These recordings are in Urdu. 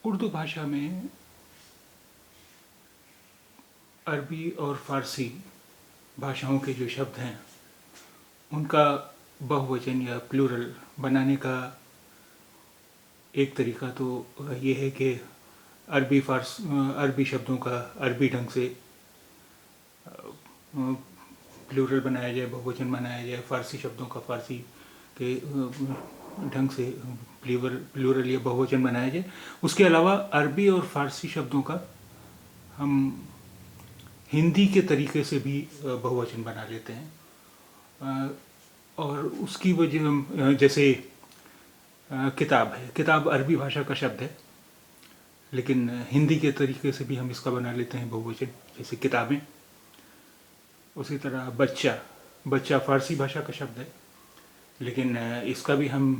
اردو بھاشا میں عربی اور فارسی بھاشاؤں کے جو شبد ہیں ان کا بہووچن یا پلورل بنانے کا ایک طریقہ تو یہ ہے کہ عربی شبدوں کا عربی ڈھنگ سے پلورل بنایا جائے، بہووچن بنایا جائے، فارسی شبدوں کا فارسی کے ڈھنگ سے پلورل یا بہووچن بنایا جائے۔ اس کے علاوہ عربی اور فارسی شبدوں کا ہم ہندی کے طریقے سے بھی بہووچن بنا لیتے ہیں، اور اس کی وجہ جیسے کتاب ہے، کتاب عربی بھاشا کا شبد ہے لیکن ہندی کے طریقے سے بھی ہم اس کا بنا لیتے ہیں بہووچن، جیسے کتابیں۔ اسی طرح بچہ فارسی بھاشا کا شبد ہے لیکن اس کا بھی ہم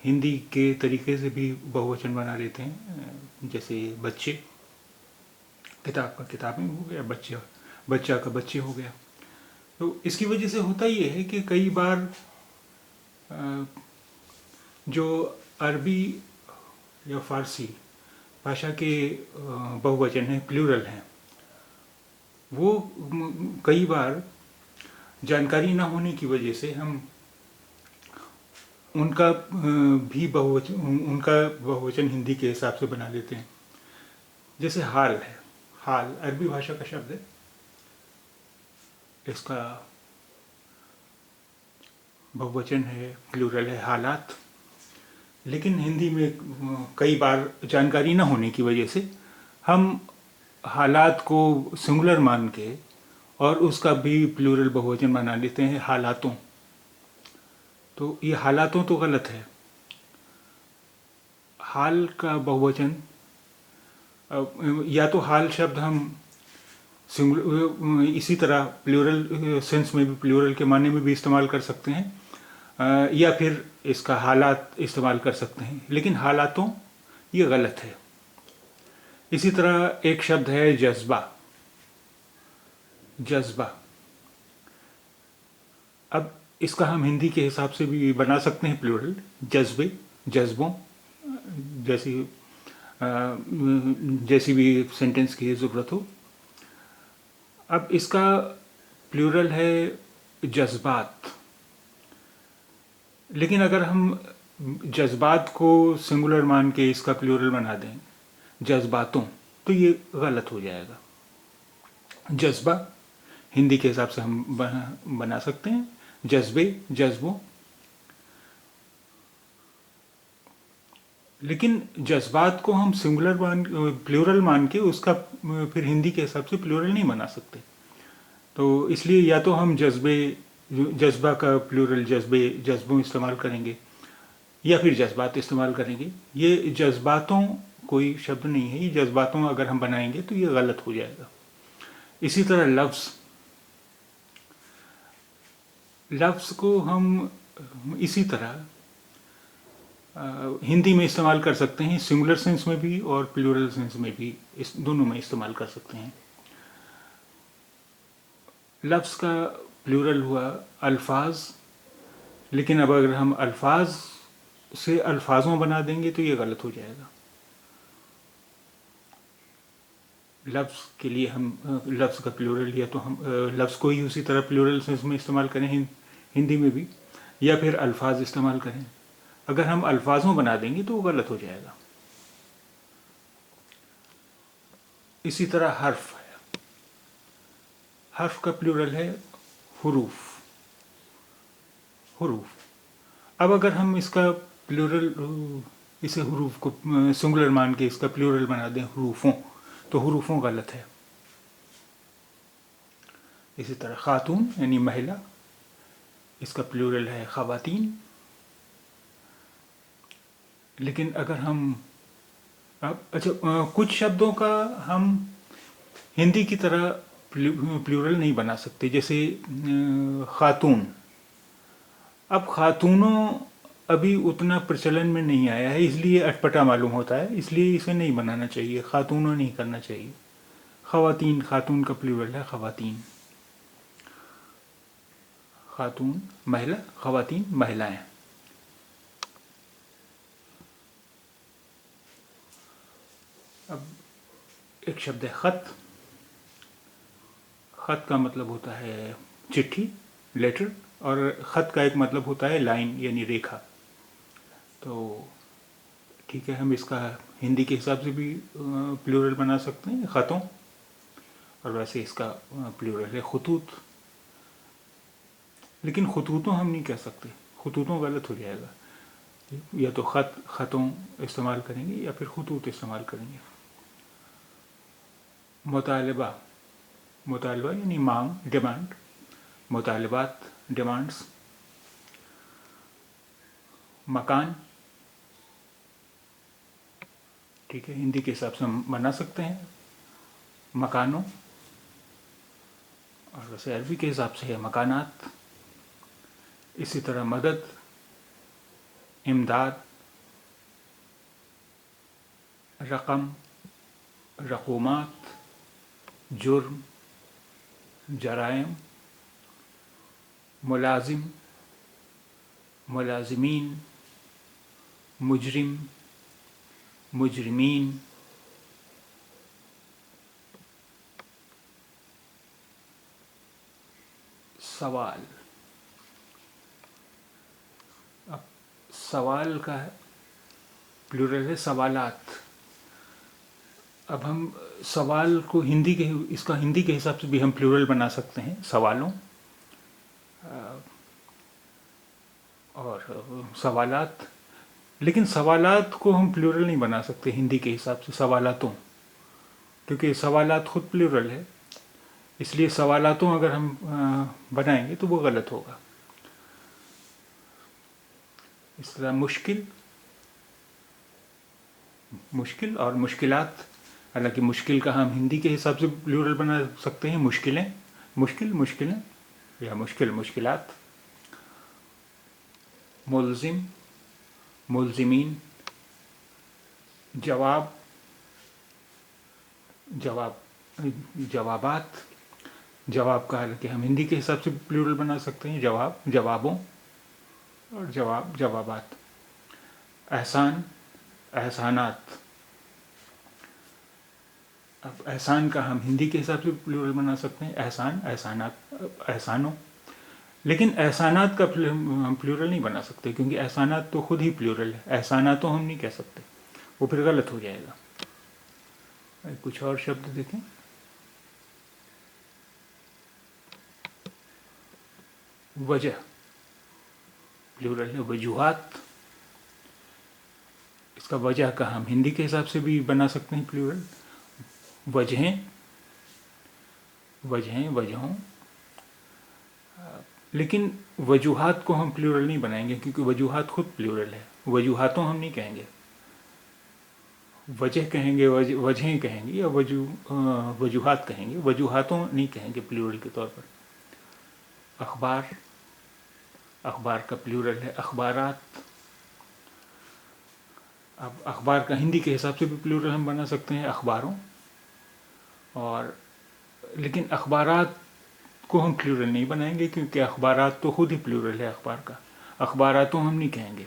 ہندی کے طریقے سے بھی بہووچن بنا لیتے ہیں، جیسے بچے، کتاب کا کتابیں ہو گیا، بچہ کا بچے ہو گیا۔ تو اس کی وجہ سے ہوتا یہ ہے کہ کئی بار جو عربی یا فارسی بھاشا کے بہووچن ہیں، پلورل ہیں، وہ کئی بار جانکاری نہ ہونے کی وجہ سے ہم ان کا بھی بہووچن ہندی کے حساب سے بنا لیتے ہیں۔ جیسے حال ہے، حال عربی بھاشا کا شبد ہے، اس کا بہووچن ہے، پلورل ہے حالات، لیکن ہندی میں کئی بار جانکاری نہ ہونے کی وجہ سے ہم حالات کو سنگولر مان کے اور اس کا بھی پلورل بہووچن بنا لیتے ہیں حالاتوں۔ تو یہ حالاتوں تو غلط ہے۔ حال کا بہووچن یا تو حال شبد ہم اسی طرح پلورل سینس میں بھی، پلورل کے معنی میں بھی استعمال کر سکتے ہیں، یا پھر اس کا حالات استعمال کر سکتے ہیں، لیکن حالاتوں یہ غلط ہے۔ اسی طرح ایک شبد ہے جذبہ۔ اب اس کا ہم ہندی کے حساب سے بھی بنا سکتے ہیں پلورل، جذبے، جذبوں، جیسی بھی سینٹنس کی ضرورت ہو۔ اب اس کا پلورل ہے جذبات، لیکن اگر ہم جذبات کو سنگولر مان کے اس کا پلورل بنا دیں جذباتوں، تو یہ غلط ہو جائے گا۔ جذبہ ہندی کے حساب سے ہم بنا سکتے ہیں جذبے، جذبوں، لیکن جذبات کو ہم پلورل مان کے اس کا پھر ہندی کے حساب سے پلورل نہیں بنا سکتے۔ تو اس لیے یا تو ہم جذبہ کا پلورل جذبوں استعمال کریں گے، یا پھر جذبات استعمال کریں گے۔ یہ جذباتوں کوئی شبد نہیں ہے، یہ جذباتوں اگر ہم بنائیں گے تو یہ غلط ہو جائے گا۔ اسی طرح لفظ کو ہم اسی طرح ہندی میں استعمال کر سکتے ہیں، سنگولر سینس میں بھی اور پلورل سینس میں بھی، دونوں میں استعمال کر سکتے ہیں۔ لفظ کا پلورل ہوا الفاظ، لیکن اب اگر ہم الفاظ سے الفاظوں بنا دیں گے تو یہ غلط ہو جائے گا۔ لفظ کے لیے ہم لفظ کا پلورل، یا تو ہم لفظ کو ہی اسی طرح پلورل سینس میں استعمال کریں ہندی میں بھی، یا پھر الفاظ استعمال کریں۔ اگر ہم الفاظوں بنا دیں گے تو وہ غلط ہو جائے گا۔ اسی طرح حرف ہے، حرف کا پلورل ہے حروف۔ اب اگر ہم اس کا پلورل، اسے حروف کو سنگولر مان کے اس کا پلورل بنا دیں حروفوں، تو حروفوں غلط ہے۔ اسی طرح خاتون یعنی مہیلا، اس کا پلورل ہے خواتین، لیکن اگر ہم کچھ شبدوں کا ہم ہندی کی طرح پلورل نہیں بنا سکتے، جیسے خاتون۔ اب خاتونوں ابھی اتنا پرچلن میں نہیں آیا ہے، اس لیے اٹپٹا معلوم ہوتا ہے، اس لیے اسے نہیں بنانا چاہیے، خاتونوں نہیں کرنا چاہیے۔ خواتین، خاتون کا پلورل ہے خواتین۔ خاتون مہیلا، خواتین مہلائیں۔ اب ایک شبد ہے خط. خط کا مطلب ہوتا ہے چٹھی، لیٹر، اور خط کا ایک مطلب ہوتا ہے لائن یعنی ریکھا. تو ٹھیک ہے، ہم اس کا ہندی کے حساب سے بھی پلورل بنا سکتے ہیں خطوں، اور ویسے اس کا پلورل ہے خطوط. لیکن خطوطوں ہم نہیں کہہ سکتے، خطوطوں غلط ہو جائے گا. یا تو خطوں استعمال کریں گے یا پھر خطوط استعمال کریں گے. مطالبہ، مطالبہ یعنی مانگ، ڈیمانڈ. مطالبات، ڈیمانڈس. مکان، ٹھیک ہے، ہندی کے حساب سے ہم بنا سکتے ہیں مکانوں، اور ویسے عربی کے حساب سے ہے مکانات. اسی طرح مدد، امداد. رقم، رقومات. جرم، جرائم. ملازم، ملازمین. مجرم، مجرمین. سوال. اب سوال کا پلورل ہے سوالات. اب ہم سوال کو اس کا ہندی کے حساب سے بھی ہم پلورل بنا سکتے ہیں سوالوں، اور سوالات. لیکن سوالات کو ہم پلورل نہیں بنا سکتے ہندی کے حساب سے سوالاتوں، کیونکہ سوالات خود پلورل ہے. اس لیے سوالاتوں اگر ہم بنائیں گے تو وہ غلط ہوگا. اس طرح مشکل، مشکل اور مشکلات. حالانکہ مشکل کا ہم ہندی کے حساب سے پلورل بنا سکتے ہیں مشکلیں، مشکل، مشکلیں، یا مشکل، مشکلات. ملزم، ملزمین. جواب، جواب، جوابات. جواب کا حالانکہ ہم ہندی کے حساب سے پلورل بنا سکتے ہیں جواب، جوابوں، اور جواب، جوابات. احسان، احسانات. اب احسان کا ہم ہندی کے حساب سے پلورل بنا سکتے ہیں احسان، احسانات، احسانوں. لیکن احسانات کا ہم پلورل نہیں بنا سکتے، کیونکہ احسانات تو خود ہی پلورل ہے. احساناتوں ہم نہیں کہہ سکتے، وہ پھر غلط ہو جائے گا. کچھ اور شبد دیکھیں. وجہ، پلورل ہے وجوہات. اس کا وجہ کا ہم ہندی کے حساب سے بھی بنا سکتے ہیں پلورل وجہیں، وجہیں، وجہوں. لیکن وجوہات کو ہم پلورل نہیں بنائیں گے، کیونکہ وجوہات خود پلورل ہے. وجوہاتوں ہم نہیں کہیں گے، وجہ کہیں گے، وجہیں کہیں گے، یا وجوہات کہیں گے. وجوہاتوں نہیں کہیں گے پلورل کے طور پر. اخبار، اخبار کا پلورل ہے اخبارات. اب اخبار کا ہندی کے حساب سے بھی پلورل ہم بنا سکتے ہیں اخباروں، اور لیکن اخبارات کو ہم پلورل نہیں بنائیں گے، کیونکہ اخبارات تو خود ہی پلورل ہے اخبار کا. اخباراتوں ہم نہیں کہیں گے.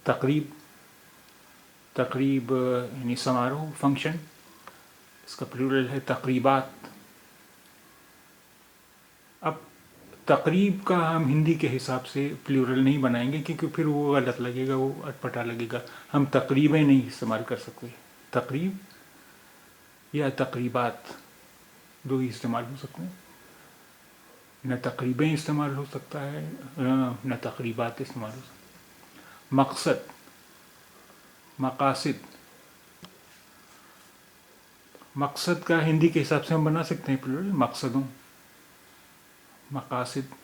تقریب، تقریب یعنی سماروہ، فنکشن. اس کا پلورل ہے تقریبات. اب تقریب کا ہم ہندی کے حساب سے پلورل نہیں بنائیں گے، کیونکہ پھر وہ غلط لگے گا، وہ اٹپٹا لگے گا. ہم تقریبیں نہیں استعمال کر سکتے. تقریب یا تقریبات، دو ہی استعمال ہو سکتے ہیں. نہ تقریبیں استعمال ہو سکتا ہے، نہ تقریبات استعمال ہو سکتا ہے. مقصد، مقاصد. مقصد کا ہندی کے حساب سے ہم بنا سکتے ہیں پلورل مقصدوں، مقاصد.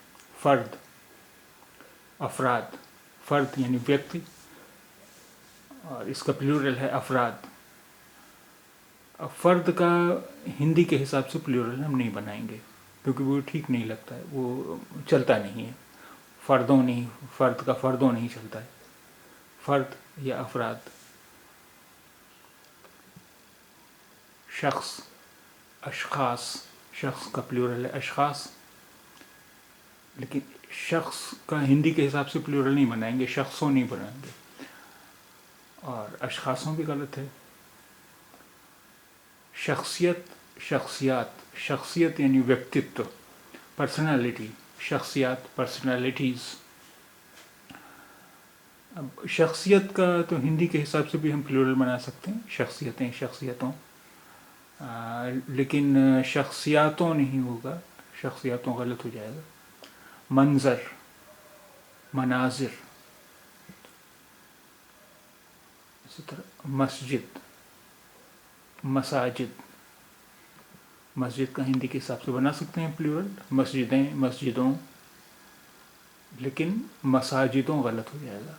فرد، افراد. فرد یعنی ویکتی، اور اس کا پلورل ہے افراد. اب فرد کا ہندی کے حساب سے پلورل ہم نہیں بنائیں گے، کیونکہ وہ ٹھیک نہیں لگتا ہے، وہ چلتا نہیں ہے. فردوں نہیں، فرد کا فردوں نہیں چلتا ہے. فرد یا افراد. شخص، اشخاص. شخص کا پلورل ہے اشخاص. لیکن شخص کا ہندی کے حساب سے پلورل نہیں بنائیں گے، شخصوں نہیں بنائیں گے. اور اشخاصوں بھی غلط ہے. شخصیت، شخصیات، شخصیت یعنی ویکتتو، پرسنالٹی، شخصیات، پرسنالٹیز. اب شخصیت کا تو ہندی کے حساب سے بھی ہم پلورل بنا سکتے ہیں، شخصیتیں، شخصیتوں. لیکن شخصیاتوں نہیں ہوگا، شخصیاتوں غلط ہو جائے گا. منظر، مناظر. اسی طرح مسجد، مساجد. مسجد کا ہندی کے حساب سے بنا سکتے ہیں پلورل، مسجدیں، مسجدوں. لیکن مساجدوں غلط ہو جائے گا.